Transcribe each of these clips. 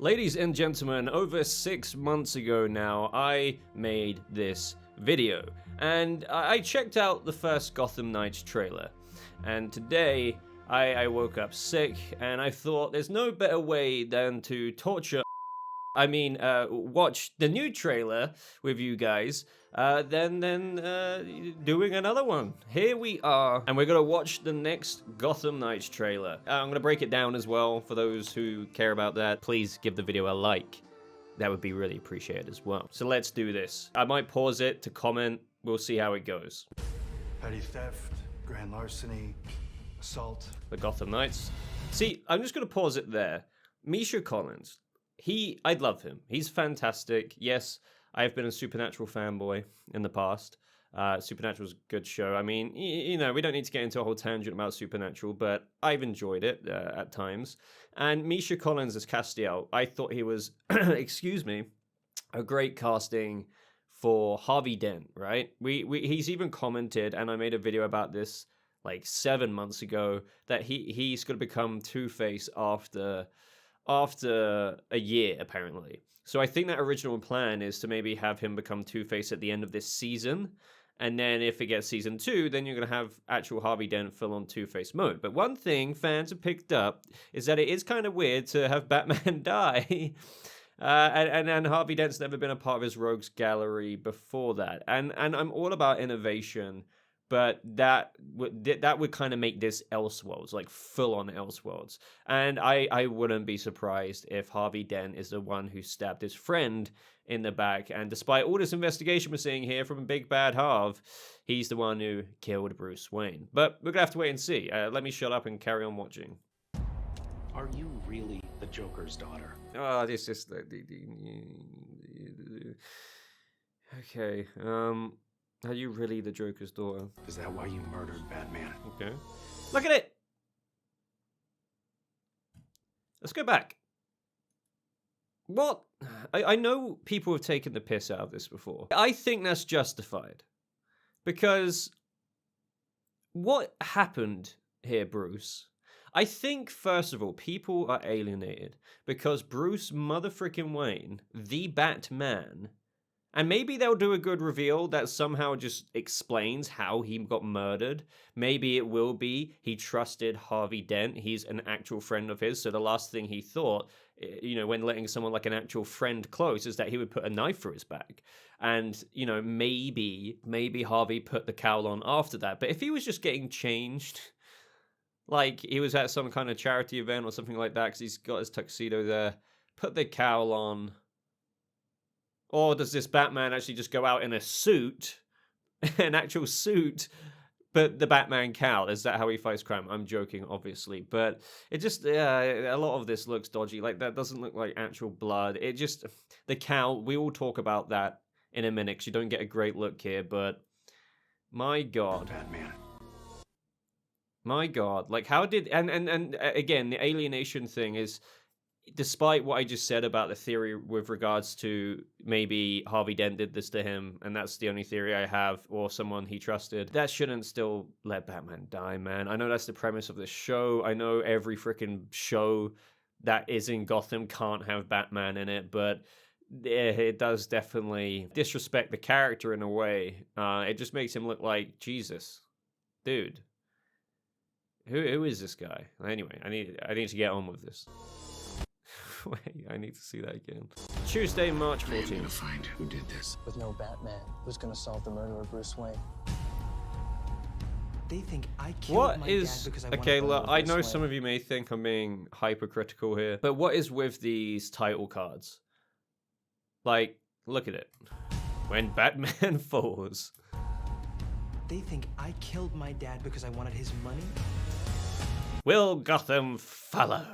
Ladies and gentlemen, over 6 months ago now, I made this video, and I checked out the first Gotham Knights trailer, and today I woke up sick, and I thought there's no better way than to watch the new trailer with you guys, than doing another one. Here we are, and we're gonna watch the next Gotham Knights trailer. I'm gonna break it down as well for those who care about that. Please give the video a like. That would be really appreciated as well. So let's do this. I might pause it to comment. We'll see how it goes. Petty theft, grand larceny, assault. The Gotham Knights. See, I'm just gonna pause it there. Misha Collins. I'd love him. He's fantastic. Yes, I've been a Supernatural fanboy in the past. Supernatural's a good show. I mean, you know, we don't need to get into a whole tangent about Supernatural, but I've enjoyed it at times. And Misha Collins as Castiel, I thought he was, excuse me, a great casting for Harvey Dent, right? He's even commented, and I made a video about this like 7 months ago, that he's going to become Two-Face after a year, apparently. So I think that original plan is to maybe have him become Two-Face at the end of this season, and then if it gets season 2, then you're going to have actual Harvey Dent full-on Two-Face mode. But one thing fans have picked up is that it is kind of weird to have Batman die, and Harvey Dent's never been a part of his rogues gallery before that. And I'm all about innovation, but that would kind of make this Elseworlds, like full-on Elseworlds. And I wouldn't be surprised if Harvey Dent is the one who stabbed his friend in the back. And despite all this investigation we're seeing here from Big Bad Harv, he's the one who killed Bruce Wayne. But we're going to have to wait and see. Let me shut up and carry on watching. Are you really the Joker's daughter? Oh, this is the... Okay, are you really the Joker's daughter? Is that why you murdered Batman? Okay. Look at it! Let's go back. What? I know people have taken the piss out of this before. I think that's justified. Because what happened here, Bruce? I think, first of all, people are alienated because Bruce motherfucking Wayne, the Batman, and maybe they'll do a good reveal that somehow just explains how he got murdered. Maybe it will be he trusted Harvey Dent. He's an actual friend of his. So the last thing he thought, you know, when letting someone like an actual friend close, is that he would put a knife through his back. And, you know, maybe Harvey put the cowl on after that. But if he was just getting changed, like he was at some kind of charity event or something like that, because he's got his tuxedo there, put the cowl on. Or does this Batman actually just go out in a suit, an actual suit, but the Batman cowl? Is that how he fights crime? I'm joking, obviously. But it just, a lot of this looks dodgy. Like, that doesn't look like actual blood. It just, the cowl, we will talk about that in a minute, because you don't get a great look here, but my God. Batman. My God. Like, how did, and again, the alienation thing is, despite what I just said about the theory with regards to maybe Harvey Dent did this to him, and that's the only theory I have, or someone he trusted, that shouldn't still let Batman die, man. I know that's the premise of this show. I know every freaking show that is in Gotham can't have Batman in it, but it does definitely disrespect the character in a way. It just makes him look like Jesus. Dude. Who is this guy? Anyway, I need to get on with this. Wait, I need to see that again. Tuesday, March 14th. I'm gonna find who did this. With no Batman, who's gonna solve the murder of Bruce Wayne? They think I killed my dad because I okay, wanted to look, murder I Bruce know Wayne. some of you may think I'm being hypercritical here, but what is with these title cards? Like, look at it. When Batman falls. They think I killed my dad because I wanted his money? Will Gotham follow?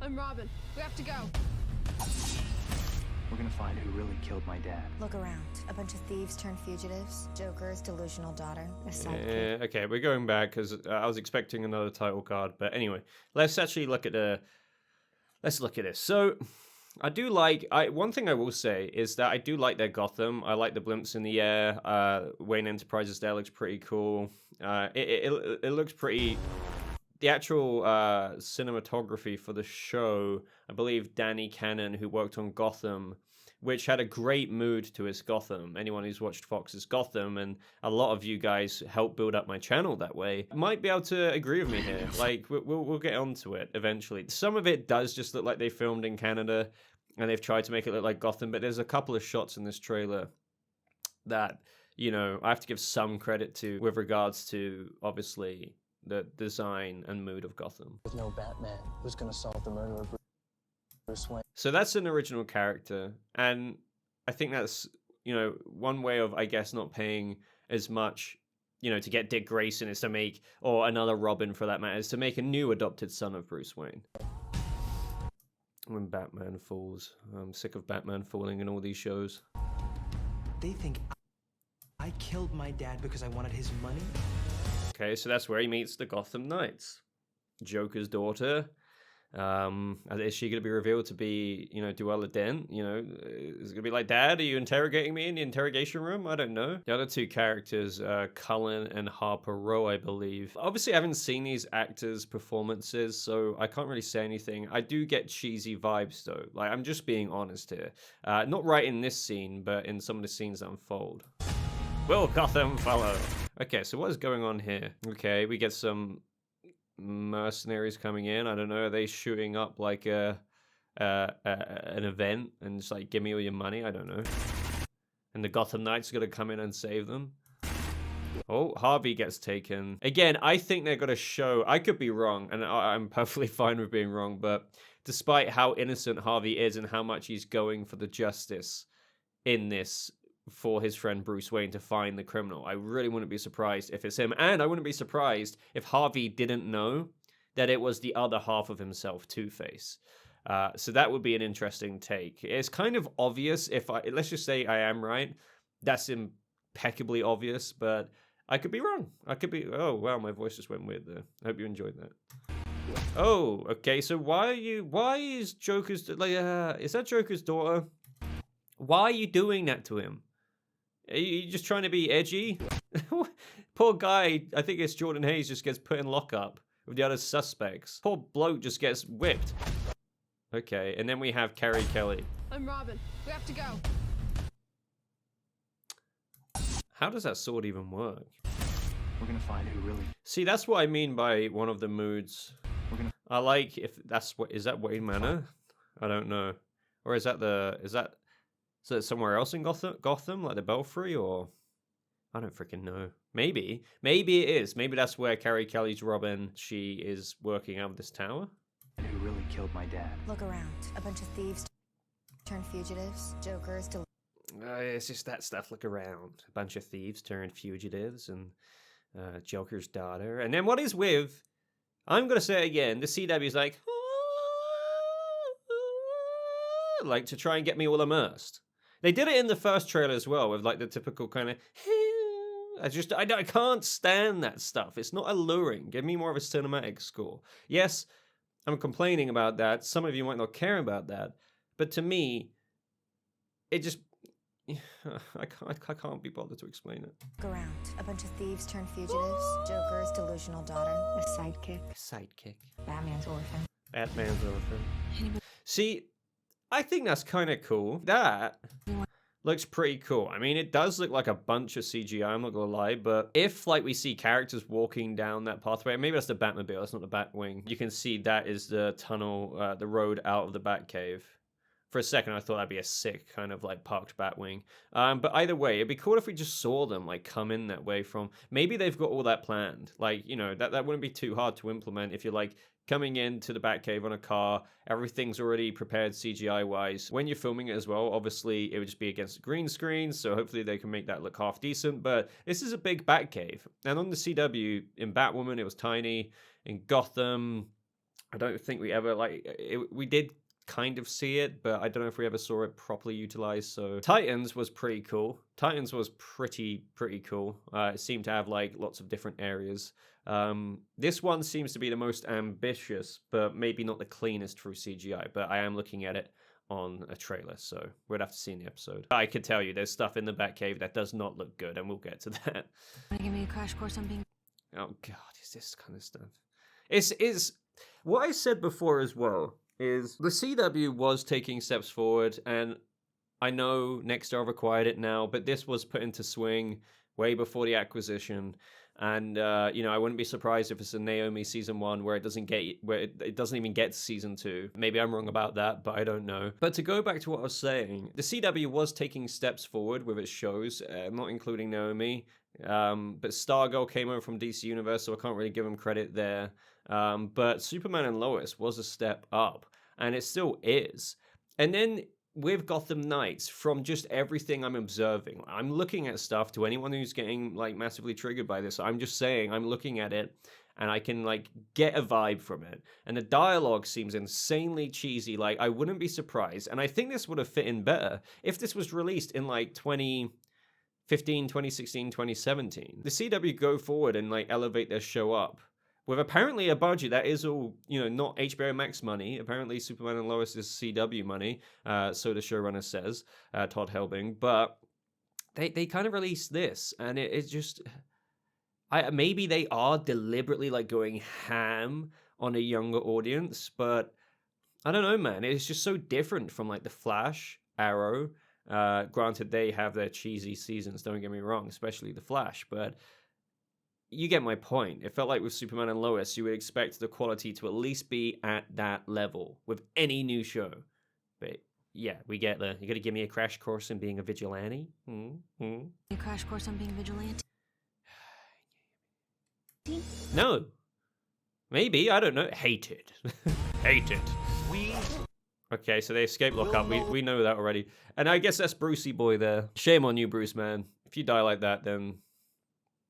I'm Robin. We have to go. We're gonna find who really killed my dad. Look around. A bunch of thieves turned fugitives. Joker's delusional daughter. A sidekick. Okay, we're going back because I was expecting another title card. But anyway, let's actually look at let's look at this. So, I do like... one thing I will say is that I do like their Gotham. I like the blimps in the air. Wayne Enterprises there looks pretty cool. It looks pretty the actual cinematography for the show, I believe Danny Cannon, who worked on Gotham, which had a great mood to its Gotham. Anyone who's watched Fox's Gotham, and a lot of you guys helped build up my channel that way, might be able to agree with me here. Like, we'll get onto it eventually. Some of it does just look like they filmed in Canada, and they've tried to make it look like Gotham, but there's a couple of shots in this trailer that, you know, I have to give some credit to with regards to, obviously, the design and mood of Gotham. With no Batman, who's gonna solve the murder of Bruce Wayne? So that's an original character, and I think that's, you know, one way of, I guess, not paying as much, you know, to get Dick Grayson is to make, or another Robin for that matter, is to make a new adopted son of Bruce Wayne. When Batman falls. I'm sick of Batman falling in all these shows. They think I killed my dad because I wanted his money? Okay, so that's where he meets the Gotham Knights. Joker's daughter. Is she going to be revealed to be, you know, Duella Dent? You know, is it going to be like, Dad, are you interrogating me in the interrogation room? I don't know. The other two characters, Cullen and Harper Row, I believe. Obviously, I haven't seen these actors' performances, so I can't really say anything. I do get cheesy vibes, though. Like, I'm just being honest here. Not right in this scene, but in some of the scenes that unfold. Will Gotham follow? Okay, so what is going on here? Okay, we get some mercenaries coming in. I don't know, are they shooting up like an event and just like, give me all your money? I don't know. And the Gotham Knights are gonna come in and save them. Oh, Harvey gets taken. Again, I think they're gonna show, I could be wrong, and I'm perfectly fine with being wrong, but despite how innocent Harvey is and how much he's going for the justice in this for his friend Bruce Wayne to find the criminal, I really wouldn't be surprised if it's him. And I wouldn't be surprised if Harvey didn't know that it was the other half of himself, Two-Face. So that would be an interesting take. It's kind of obvious if let's just say I am right. That's impeccably obvious, but I could be wrong. I could be, oh wow, my voice just went weird there. I hope you enjoyed that. Oh, okay, so why is Joker's, like, is that Joker's daughter? Why are you doing that to him? Are you just trying to be edgy? Poor guy, I think it's Jordan Hayes, just gets put in lockup with the other suspects. Poor bloke just gets whipped. Okay, and then we have Carrie Kelly. I'm Robin. We have to go. How does that sword even work? We're gonna find who really. See, that's what I mean by one of the moods. I like, if that's what, is that Wayne Manor? I don't know. Or is that somewhere else in Gotham, like the Belfry, or I don't freaking know. Maybe it is. Maybe that's where Carrie Kelly's Robin. She is working out of this tower. Who really killed my dad? Look around. A bunch of thieves turned fugitives. Jokers It's just that stuff. Look around. A bunch of thieves turned fugitives, and Joker's daughter. And then what is with? I'm gonna say it again. The CW's like to try and get me all immersed. They did it in the first trailer as well, with like the typical kind of. I can't stand that stuff. It's not alluring. Give me more of a cinematic score. Yes, I'm complaining about that. Some of you might not care about that, but to me, it just. I can't be bothered to explain it. look around. A bunch of thieves turned fugitives. Joker's delusional daughter. A sidekick. Batman's orphan. See, I think that's kind of cool. That looks pretty cool. I mean, it does look like a bunch of CGI, I'm not gonna lie, but if like we see characters walking down that pathway, maybe that's the Batmobile, that's not the Batwing. You can see that is the tunnel, the road out of the Batcave. For a second, I thought that'd be a sick kind of like parked Batwing. But either way, it'd be cool if we just saw them like come in that way from, maybe they've got all that planned. Like, you know, that wouldn't be too hard to implement if you're like coming into the Batcave on a car, everything's already prepared CGI wise. When you're filming it as well, obviously it would just be against a green screen, so hopefully they can make that look half decent, but this is a big Batcave. And on the CW, in Batwoman, it was tiny. In Gotham, I don't think we ever, we did kind of see it, but I don't know if we ever saw it properly utilized. So Titans was pretty cool. Titans was pretty cool. It seemed to have like lots of different areas. This one seems to be the most ambitious, but maybe not the cleanest through CGI, but I am looking at it on a trailer, so we'd have to see in the episode. I could tell you there's stuff in the Batcave that does not look good, and we'll get to that. Want to give me a crash course on being... Oh god, is this kind of stuff? It's what I said before as well is the CW was taking steps forward, and I know Nexstar required it now, but this was put into swing way before the acquisition. And I wouldn't be surprised if it's a Naomi season 1 where it doesn't even get to season 2. Maybe I'm wrong about that, but I don't know. But to go back to what I was saying, the CW was taking steps forward with its shows, not including Naomi. But Stargirl came over from DC Universe, so I can't really give them credit there. But Superman and Lois was a step up, and it still is. And then with Gotham Knights, from just everything I'm observing, I'm looking at stuff. To anyone who's getting like massively triggered by this, I'm just saying I'm looking at it and I can like get a vibe from it. And the dialogue seems insanely cheesy. Like, I wouldn't be surprised, and I think this would have fit in better if this was released in like 2015, 2016, 2017. The CW go forward and like elevate their show up with apparently a budget that is all, not HBO Max money. Apparently Superman and Lois is CW money, so the showrunner says, Todd Helbing. But they kind of released this, and it's just... maybe they are deliberately like going ham on a younger audience, but I don't know, man. It's just so different from like The Flash, Arrow. Granted, they have their cheesy seasons, don't get me wrong, especially The Flash, but... you get my point. It felt like with Superman and Lois, you would expect the quality to at least be at that level with any new show. But yeah, we get the, you gotta give me a crash course in being a vigilante? A crash course on being a vigilante? No. Maybe, I don't know. Hate it. Hate it. Okay, so they escape lockup. We know that already. And I guess that's Brucey boy there. Shame on you, Bruce, man. If you die like that, then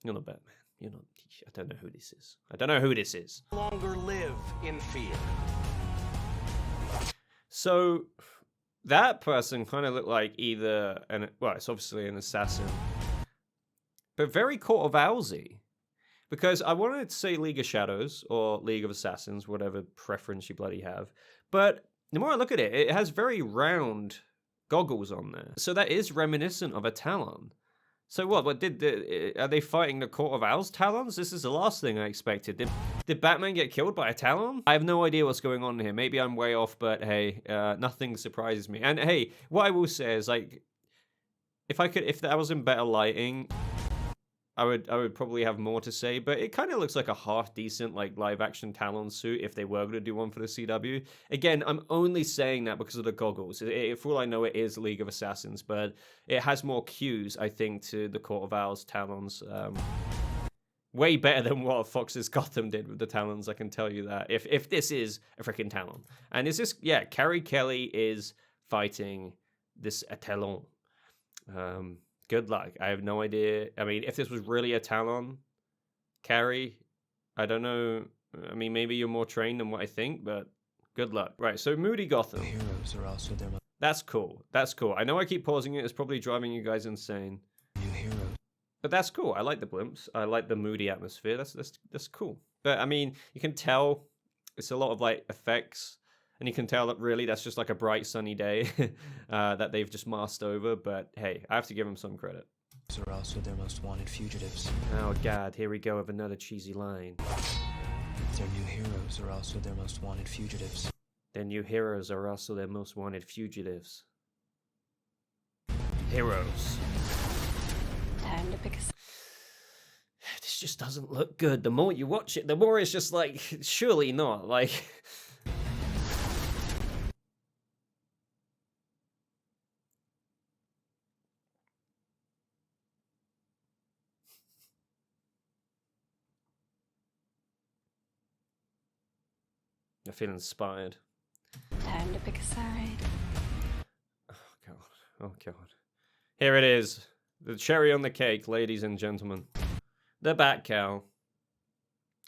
you're not Batman. You're not... I don't know who this is. I don't know who this is. No longer live in fear. So that person kind of looked like either it's obviously an assassin, but very Court of Owlsy. Because I wanted to say League of Shadows or League of Assassins, whatever preference you bloody have. But the more I look at it, it has very round goggles on there. So that is reminiscent of a Talon. So what are they fighting the Court of Owls Talons? This is the last thing I expected. Did Batman get killed by a Talon? I have no idea what's going on here. Maybe I'm way off, but hey, nothing surprises me. And hey, what I will say is, like, if that was in better lighting, I would probably have more to say, but it kind of looks like a half-decent, like, live-action Talon suit if they were going to do one for the CW. Again, I'm only saying that because of the goggles. For all I know, it is League of Assassins, but it has more cues, I think, to the Court of Owls Talons. Way better than what Fox's Gotham did with the Talons, I can tell you that. If this is a freaking Talon. And is this... yeah, Carrie Kelly is fighting this Talon. Good luck. I have no idea. I mean, if this was really a Talon, Carrie, I don't know. I mean, maybe you're more trained than what I think, but good luck. Right, so Moody Gotham. Heroes are also there. That's cool. That's cool. I know I keep pausing it. It's probably driving you guys insane. New heroes. But that's cool. I like the blimps. I like the moody atmosphere. That's cool. But, I mean, you can tell it's a lot of, like, effects. And you can tell that really that's just like a bright sunny day that they've just masked over. But hey, I have to give them some credit. Are also their most wanted fugitives. Oh God, here we go with another cheesy line. Their new heroes are also their most wanted fugitives. Their new heroes are also their most wanted fugitives. Heroes. Time to pick a... This just doesn't look good. The more you watch it, the more it's just like, surely not. Like... I feel inspired. Time to pick a side. Oh God. Oh God. Here it is. The cherry on the cake, ladies and gentlemen. The Bat-Cowl.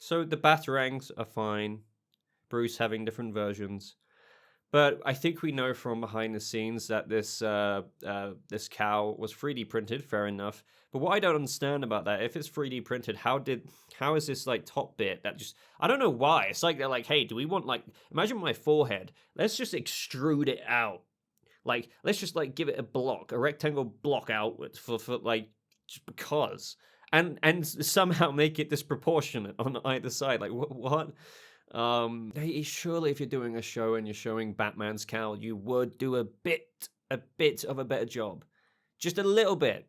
So the Batarangs are fine. Bruce having different versions. But I think we know from behind the scenes that this cowl was 3D printed, fair enough. But what I don't understand about that, if it's 3D printed, how is this like top bit that just, I don't know why. It's like they're like, hey, do we want like, imagine my forehead. Let's just extrude it out. Like, let's just like give it a block, a rectangle block outwards for like, just because. and somehow make it disproportionate on either side. Like what? Surely if you're doing a show and you're showing Batman's cowl, you would do a bit of a better job, just a little bit.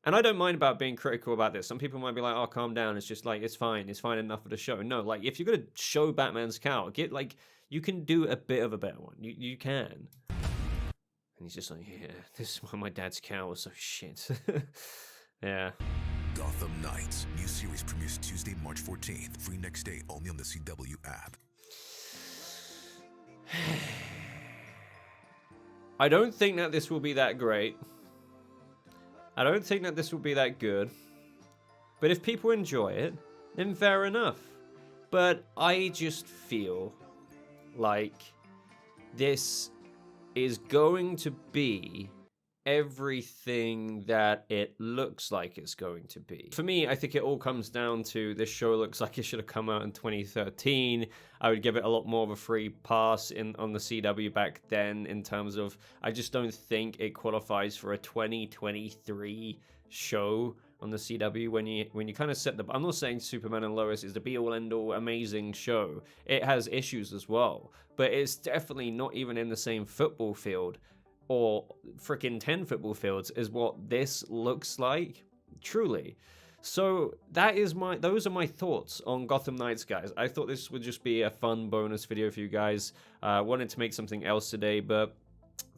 And I don't mind about being critical about this. Some people might be like, "Oh, calm down. It's just like it's fine enough for the show." No, like if you're gonna show Batman's cowl, get like you can do a bit of a better one. You can. And he's just like, "Yeah, this is why my dad's cowl was so shit." Yeah. Gotham Knights. New series premieres Tuesday, March 14th. Free next day only on the CW app. I don't think that this will be that great. I don't think that this will be that good. But if people enjoy it, then fair enough. But I just feel like this is going to be everything that it looks like it's going to be. For me, I think it all comes down to this show looks like it should have come out in 2013. I would give it a lot more of a free pass on the CW back then in terms of, I just don't think it qualifies for a 2023 show on the CW when you kind of set the... I'm not saying Superman and Lois is the be-all end-all amazing show. It has issues as well, but it's definitely not even in the same football field or freaking 10 football fields is what this looks like, truly. So those are my thoughts on Gotham Knights, guys. I thought this would just be a fun bonus video for you guys. Wanted to make something else today, but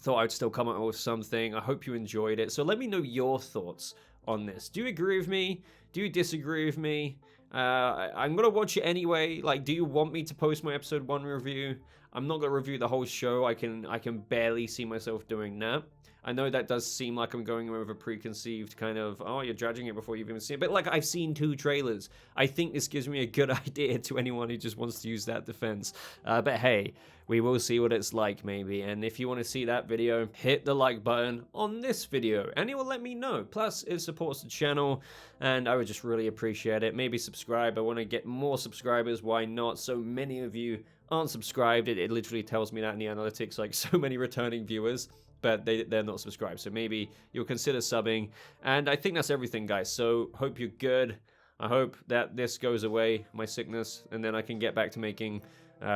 thought I'd still come up with something. I hope you enjoyed it. So let me know your thoughts on this. Do you agree with me? Do you disagree with me? I'm gonna watch it anyway. Like, do you want me to post my episode 1 review? I'm not gonna review the whole show. I can barely see myself doing that. I know that does seem like I'm going with a preconceived kind of, oh, you're judging it before you've even seen it. But like, I've seen 2 trailers. I think this gives me a good idea to anyone who just wants to use that defense. But hey, we will see what it's like maybe. And if you want to see that video, hit the like button on this video and it will let me know. Plus, it supports the channel and I would just really appreciate it. Maybe subscribe. I want to get more subscribers. Why not? So many of you aren't subscribed. It literally tells me that in the analytics, like so many returning viewers, but they're not subscribed. So maybe you'll consider subbing. And I think that's everything, guys. So hope you're good. I hope that this goes away, my sickness, and then I can get back to making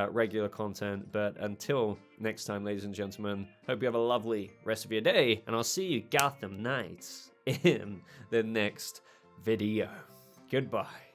regular content. But until next time, ladies and gentlemen, hope you have a lovely rest of your day, and I'll see you Gotham Knights in the next video. Goodbye.